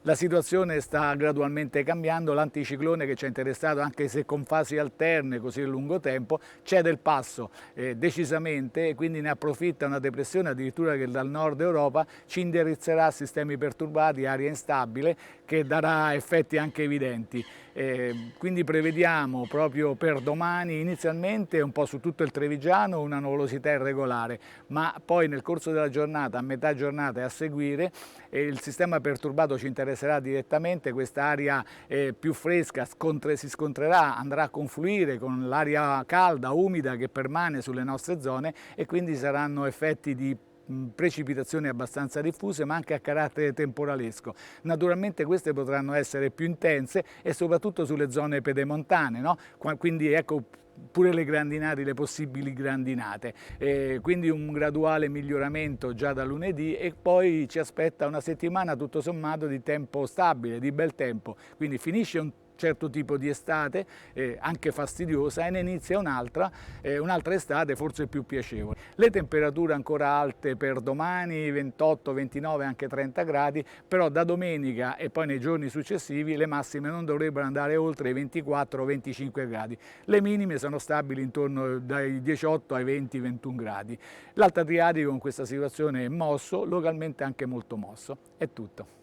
La situazione sta gradualmente cambiando, l'anticiclone che ci ha interessato, anche se con fasi alterne così a lungo tempo, cede il passo decisamente e quindi ne approfitta una depressione addirittura che dal nord Europa ci indirizzerà a sistemi perturbati, aria instabile, che darà effetti anche evidenti. Quindi prevediamo proprio per domani inizialmente un po' su tutto il Trevigiano una nuvolosità irregolare, ma poi nel corso della giornata, a metà giornata e a seguire, il sistema perturbato ci interesserà direttamente, questa aria più fresca si scontrerà, andrà a confluire con l'aria calda, umida che permane sulle nostre zone e quindi saranno effetti di precipitazioni abbastanza diffuse ma anche a carattere temporalesco. Naturalmente queste potranno essere più intense e soprattutto sulle zone pedemontane, no? Quindi ecco pure le grandinate, le possibili grandinate, quindi un graduale miglioramento già da lunedì e poi ci aspetta una settimana tutto sommato di tempo stabile, di bel tempo, quindi finisce un certo tipo di estate, anche fastidiosa, e ne inizia un'altra estate forse più piacevole. Le temperature ancora alte per domani, 28, 29, anche 30 gradi, però da domenica e poi nei giorni successivi le massime non dovrebbero andare oltre i 24-25 gradi. Le minime sono stabili intorno dai 18 ai 20-21 gradi. L'Alto Adriatico con questa situazione è mosso, localmente anche molto mosso. È tutto.